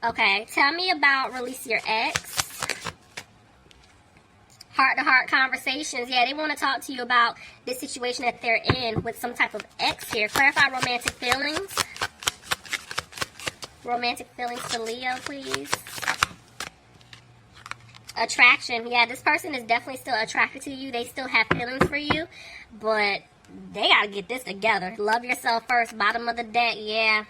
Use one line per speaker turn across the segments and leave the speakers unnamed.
Okay, tell me about release your ex. Heart-to-heart conversations. Yeah, they want to talk to you about this situation that they're in with some type of ex here. Clarify romantic feelings. Romantic feelings to Leo, please. Attraction. Yeah, this person is definitely still attracted to you. They still have feelings for you, but they got to get this together. Love yourself first. Bottom of the deck. Yeah.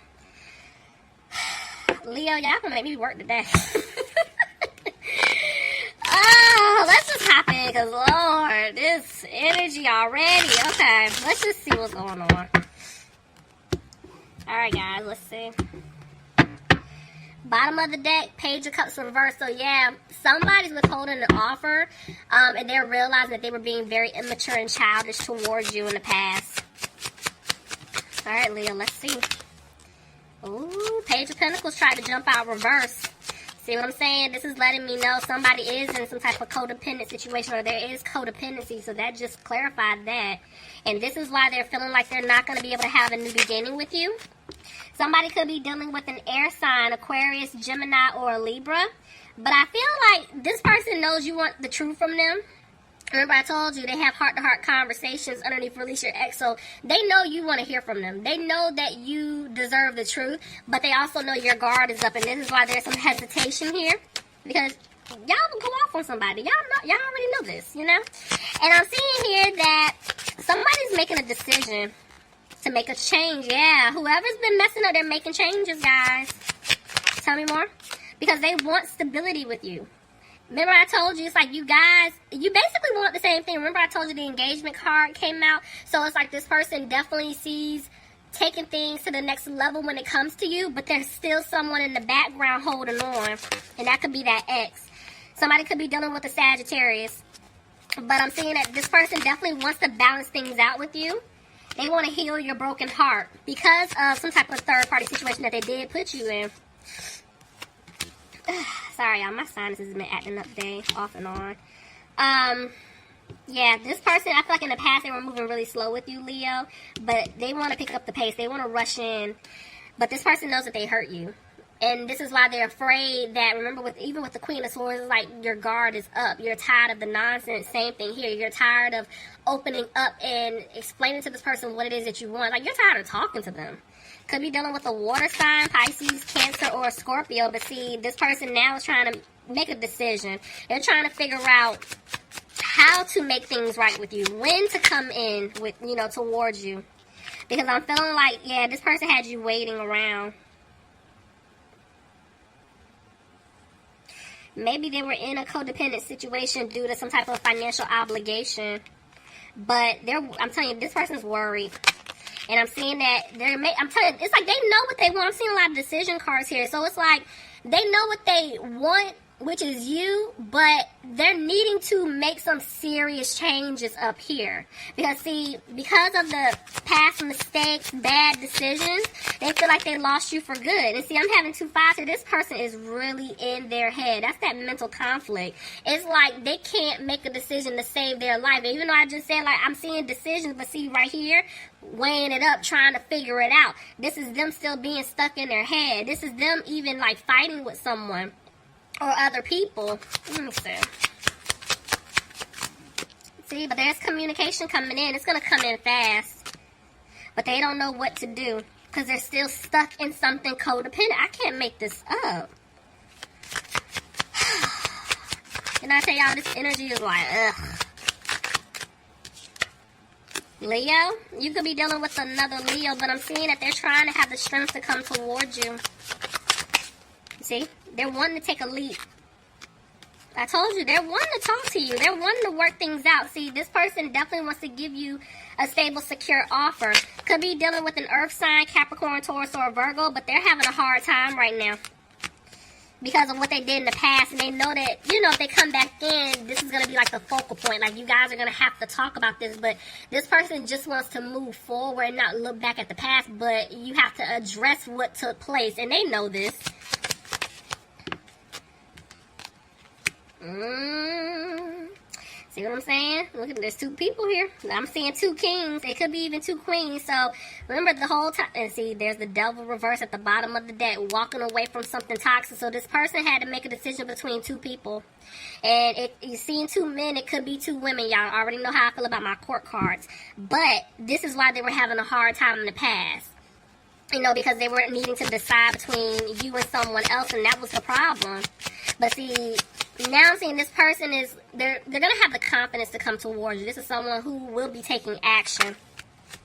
Leo, y'all gonna make me work today. Oh, let's just hop in, because, Lord, this energy already. Okay, let's just see what's going on. Alright, guys, let's see. Bottom of the deck, Page of Cups reversed. So, yeah, somebody's withholding an offer, and they're realizing that they were being very immature and childish towards you in the past. Alright, Leo, let's see. Ooh, Page of Pentacles tried to jump out reverse. See what I'm saying? This is letting me know somebody is in some type of codependent situation, or there is codependency, so that just clarified that. And this is why they're feeling like they're not going to be able to have a new beginning with you. Somebody could be dealing with an air sign, Aquarius, Gemini, or a Libra. But I feel like this person knows you want the truth from them. Remember I told you they have heart-to-heart conversations underneath release your ex, so they know you want to hear from them. They know that you deserve the truth, but they also know your guard is up, and this is why there's some hesitation here, because y'all will go off on somebody. Y'all already know this, you know? And I'm seeing here that somebody's making a decision to make a change. Yeah, whoever's been messing up, they're making changes, guys. Tell me more. Because they want stability with you. Remember I told you, it's like you guys, you basically want the same thing. Remember I told you the engagement card came out? So it's like this person definitely sees taking things to the next level when it comes to you, but there's still someone in the background holding on. And that could be that ex. Somebody could be dealing with a Sagittarius. But I'm seeing that this person definitely wants to balance things out with you. They want to heal your broken heart because of some type of third-party situation that they did put you in. Sorry, y'all. My sinuses have been acting up today, off and on. Yeah, this person, I feel like in the past they were moving really slow with you, Leo. But they want to pick up the pace. They want to rush in. But this person knows that they hurt you. And this is why they're afraid that, remember, even with the Queen of Swords, it's like your guard is up. You're tired of the nonsense. Same thing here. You're tired of opening up and explaining to this person what it is that you want. Like, you're tired of talking to them. Could be dealing with a water sign, Pisces, Cancer, or a Scorpio. But see, this person now is trying to make a decision. They're trying to figure out how to make things right with you. When to come in with, towards you. Because I'm feeling like, yeah, this person had you waiting around. Maybe they were in a codependent situation due to some type of financial obligation. But I'm telling you, this person's worried. And I'm seeing that I'm telling you, it's like they know what they want. I'm seeing a lot of decision cards here. So it's like they know what they want, which is you, but they're needing to make some serious changes up here. Because of the past mistakes, bad decisions, they feel like they lost you for good. And see, I'm having 2 5s here. This person is really in their head. That's that mental conflict. It's like they can't make a decision to save their life. And even though I just said, like, I'm seeing decisions, but see right here, weighing it up, trying to figure it out. This is them still being stuck in their head. This is them even, like, fighting with someone or other people. Let me see. See, but there's communication coming in. It's going to come in fast. But they don't know what to do because they're still stuck in something codependent. I can't make this up. And I tell y'all, this energy is like, ugh. Leo, you could be dealing with another Leo, but I'm seeing that they're trying to have the strength to come towards you. See? They're wanting to take a leap. I told you, they're wanting to talk to you. They're wanting to work things out. See, this person definitely wants to give you a stable, secure offer. Could be dealing with an earth sign, Capricorn, Taurus, or Virgo, but they're having a hard time right now because of what they did in the past. And they know that, if they come back in, this is going to be like the focal point. Like, you guys are going to have to talk about this. But this person just wants to move forward and not look back at the past. But you have to address what took place. And they know this. See what I'm saying? Look, there's two people here. I'm seeing two kings. It could be even two queens. So remember the whole time. And see, there's the devil reverse at the bottom of the deck, walking away from something toxic. So this person had to make a decision between two people. And you're seeing two men. It could be two women. Y'all already know how I feel about my court cards. But this is why they were having a hard time in the past. You know, because they were needing to decide between you and someone else, and that was the problem. But see, now I'm seeing this person is, they're going to have the confidence to come towards you. This is someone who will be taking action.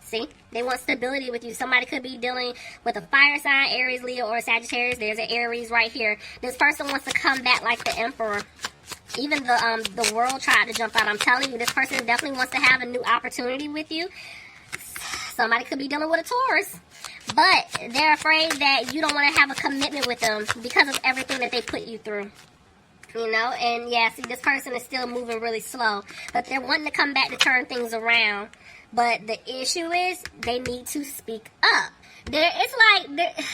See? They want stability with you. Somebody could be dealing with a fire sign, Aries, Leo, or Sagittarius. There's an Aries right here. This person wants to come back like the Emperor. Even the world tried to jump out. I'm telling you, this person definitely wants to have a new opportunity with you. Somebody could be dealing with a Taurus. But they're afraid that you don't want to have a commitment with them because of everything that they put you through. You know, and yeah, see, this person is still moving really slow. But they're wanting to come back to turn things around. But the issue is they need to speak up. It's like,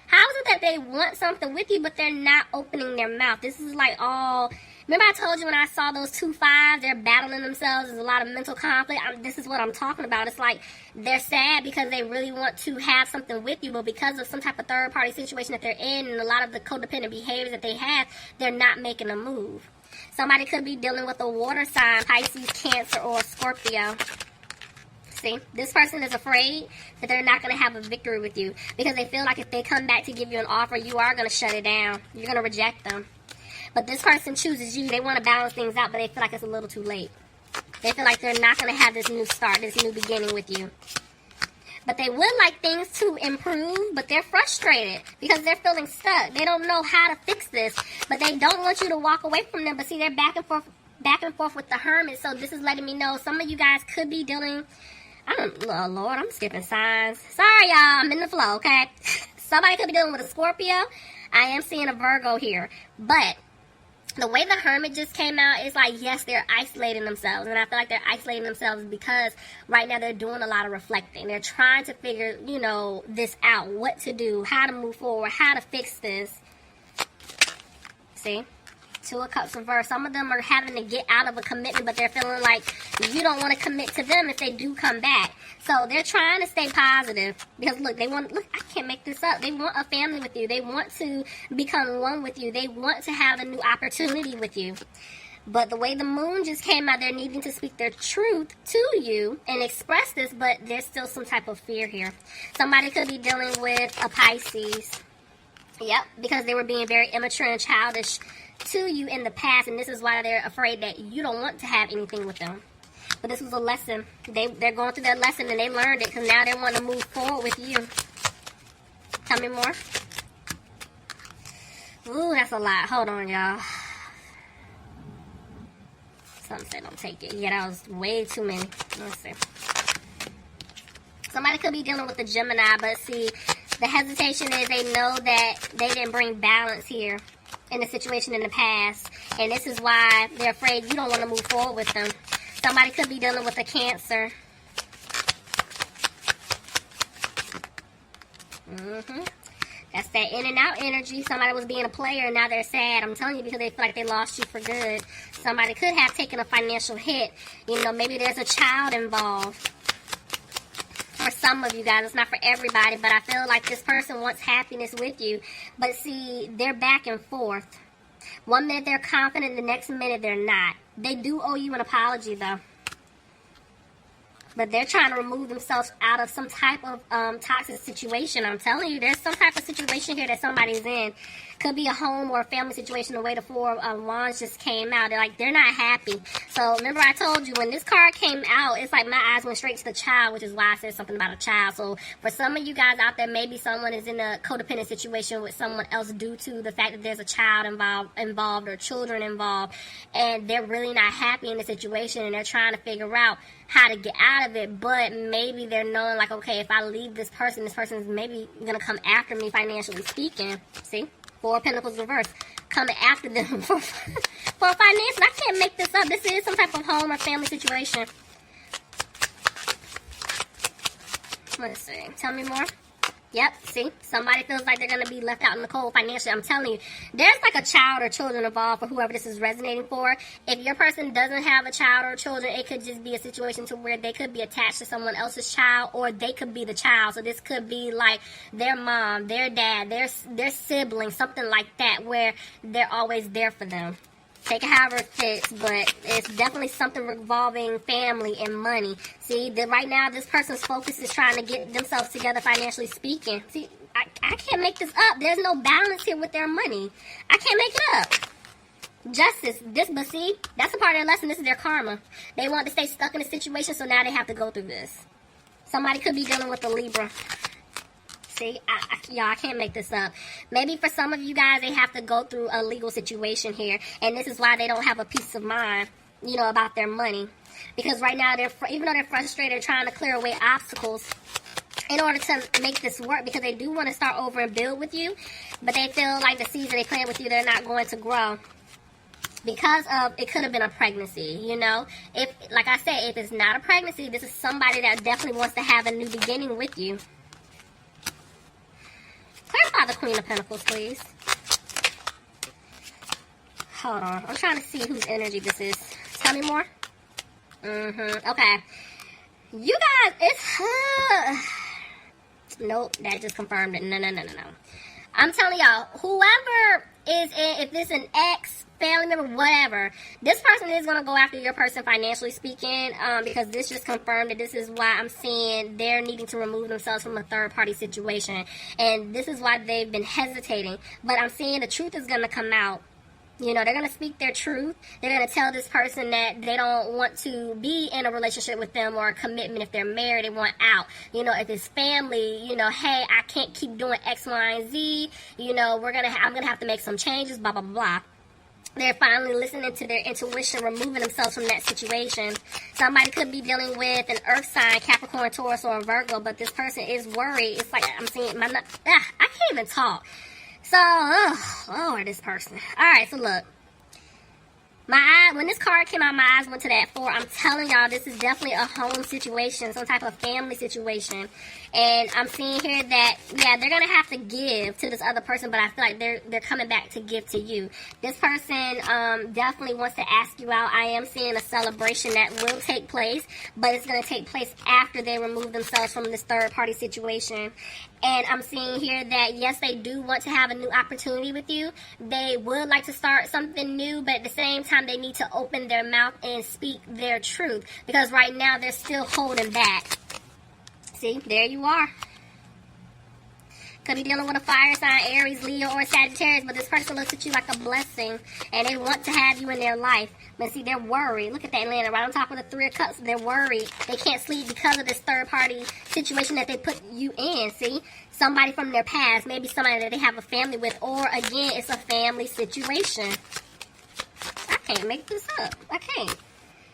how is it that they want something with you, but they're not opening their mouth? This is like all... Remember I told you when I saw those 2 5s, they're battling themselves. There's a lot of mental conflict. This is what I'm talking about. It's like they're sad because they really want to have something with you, but because of some type of third-party situation that they're in and a lot of the codependent behaviors that they have, they're not making a move. Somebody could be dealing with a water sign, Pisces, Cancer, or Scorpio. See, this person is afraid that they're not going to have a victory with you because they feel like if they come back to give you an offer, you are going to shut it down. You're going to reject them. But this person chooses you. They want to balance things out, but they feel like it's a little too late. They feel like they're not going to have this new start, this new beginning with you. But they would like things to improve, but they're frustrated because they're feeling stuck. They don't know how to fix this, but they don't want you to walk away from them. But see, they're back and forth with the Hermit. So this is letting me know some of you guys could be dealing... oh, Lord, I'm skipping signs. Sorry, y'all. I'm in the flow, okay? Somebody could be dealing with a Scorpio. I am seeing a Virgo here. But the way the Hermit just came out is like, yes, they're isolating themselves. And I feel like they're isolating themselves because right now they're doing a lot of reflecting. They're trying to figure, you know, this out. What to do, how to move forward, how to fix this. See? 2 of Cups reversed. Some of them are having to get out of a commitment, but they're feeling like you don't want to commit to them if they do come back. So they're trying to stay positive because look, I can't make this up. They want a family with you. They want to become one with you. They want to have a new opportunity with you. But the way the moon just came out, they're needing to speak their truth to you and express this, but there's still some type of fear here. Somebody could be dealing with a Pisces. Yep, because they were being very immature and childish to you in the past, and this is why they're afraid that you don't want to have anything with them. But this was a lesson. They're going through their lesson, and they learned it, because now they want to move forward with you. Tell me more. Ooh, that's a lot. Hold on, y'all. Something said don't take it. Yeah, that was way too many. Let's see. Somebody could be dealing with a Gemini, but see, the hesitation is they know that they didn't bring balance here in the situation in the past, and this is why they're afraid you don't want to move forward with them. Somebody could be dealing with a Cancer. That's that in and out energy. Somebody was being a player and now they're sad. I'm telling you, because they feel like they lost you for good. Somebody could have taken a financial hit. You know, maybe there's a child involved. For some of you guys, it's not for everybody, but I feel like this person wants happiness with you. But see, they're back and forth. 1 minute they're confident, the next minute they're not. They do owe you an apology, though. But they're trying to remove themselves out of some type of toxic situation. I'm telling you, there's some type of situation here that somebody's in. Could be a home or a family situation. The way the 4 of Wands just came out, they're not happy. So remember I told you, when this card came out, it's like my eyes went straight to the child, which is why I said something about a child. So for some of you guys out there, maybe someone is in a codependent situation with someone else due to the fact that there's a child involved or children involved, and they're really not happy in the situation, and they're trying to figure out how to get out of it. But maybe they're knowing, like, okay, if I leave this person is maybe gonna come after me financially speaking. See? 4 of Pentacles reversed, coming after them for finance. I can't make this up. This is some type of home or family situation. Let's see. Tell me more. Yep, see? Somebody feels like they're going to be left out in the cold financially. I'm telling you, there's like a child or children involved for whoever this is resonating for. If your person doesn't have a child or children, it could just be a situation to where they could be attached to someone else's child, or they could be the child. So this could be like their mom, their dad, their sibling, something like that, where they're always there for them. Take it however it fits, but it's definitely something revolving family and money. See, right now, this person's focus is trying to get themselves together financially speaking. See, I can't make this up. There's no balance here with their money. I can't make it up. Justice. But see, that's a part of their lesson. This is their karma. They want to stay stuck in a situation, so now they have to go through this. Somebody could be dealing with a Libra. See, y'all, I can't make this up. Maybe for some of you guys, they have to go through a legal situation here, and this is why they don't have a peace of mind, about their money. Because right now, even though they're frustrated, they're trying to clear away obstacles in order to make this work, because they do want to start over and build with you, but they feel like the seeds that they plant with you, they're not going to grow. Because of, it could have been a pregnancy, If, like I said, if it's not a pregnancy, this is somebody that definitely wants to have a new beginning with you. Clarify the Queen of Pentacles, please. Hold on. I'm trying to see whose energy this is. Tell me more. Okay. You guys, it's... Nope, that just confirmed it. No. I'm telling y'all, whoever is in, if this is an ex, family member, whatever, this person is going to go after your person financially speaking, because this just confirmed that this is why I'm seeing they're needing to remove themselves from a third-party situation. And this is why they've been hesitating. But I'm seeing the truth is going to come out. They're going to speak their truth. They're going to tell this person that they don't want to be in a relationship with them or a commitment. If they're married, they want out. If it's family, hey, I can't keep doing X, Y, and Z. I'm going to have to make some changes, blah, blah, blah. They're finally listening to their intuition, removing themselves from that situation. Somebody could be dealing with an earth sign, Capricorn, Taurus, or a Virgo, but this person is worried. It's like I'm seeing I can't even talk. So, Lord, this person. All right, so look. When this card came out, my eyes went to that 4. I'm telling y'all, this is definitely a home situation, some type of family situation. And I'm seeing here that, yeah, they're going to have to give to this other person, but I feel like they're coming back to give to you. This person definitely wants to ask you out. I am seeing a celebration that will take place, but it's going to take place after they remove themselves from this third-party situation. And I'm seeing here that, yes, they do want to have a new opportunity with you. They would like to start something new, but at the same time, they need to open their mouth and speak their truth. Because right now, they're still holding back. See, there you are. Could be dealing with a fire sign, Aries, Leo, or Sagittarius, but this person looks at you like a blessing, and they want to have you in their life. But see, they're worried. Look at that landing right on top of the 3 of Cups. They're worried. They can't sleep because of this third-party situation that they put you in, see? Somebody from their past, maybe somebody that they have a family with, or, again, it's a family situation. I can't make this up. I can't.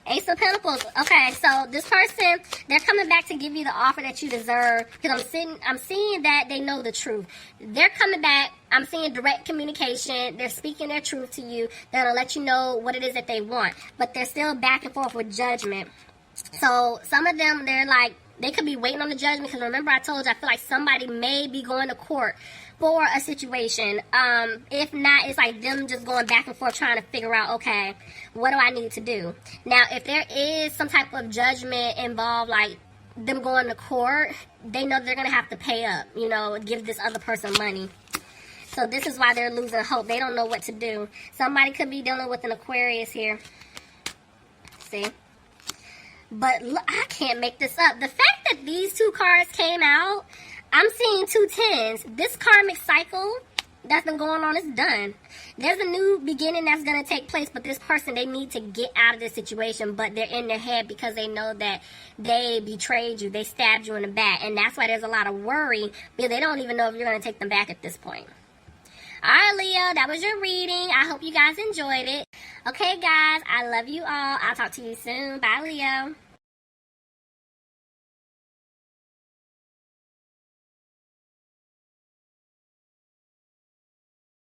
Ace of Pentacles. Okay, so this person, they're coming back to give you the offer that you deserve. Because I'm seeing that they know the truth. They're coming back. I'm seeing direct communication. They're speaking their truth to you. They're going to let you know what it is that they want. But they're still back and forth with judgment. So some of them, they're like, they could be waiting on the judgment. Because remember I told you, I feel like somebody may be going to court for a situation. If not, it's like them just going back and forth trying to figure out, okay, what do I need to do? Now, if there is some type of judgment involved, like them going to court, they know they're going to have to pay up, give this other person money. So this is why they're losing hope. They don't know what to do. Somebody could be dealing with an Aquarius here. See? But look, I can't make this up. The fact that these 2 cards came out, I'm seeing 2 tens. This karmic cycle that's been going on is done. There's a new beginning that's going to take place, but this person, they need to get out of this situation, but they're in their head because they know that they betrayed you. They stabbed you in the back, and that's why there's a lot of worry, because they don't even know if you're going to take them back at this point. All right, Leo, that was your reading. I hope you guys enjoyed it. Okay, guys, I love you all. I'll talk to you soon. Bye, Leo.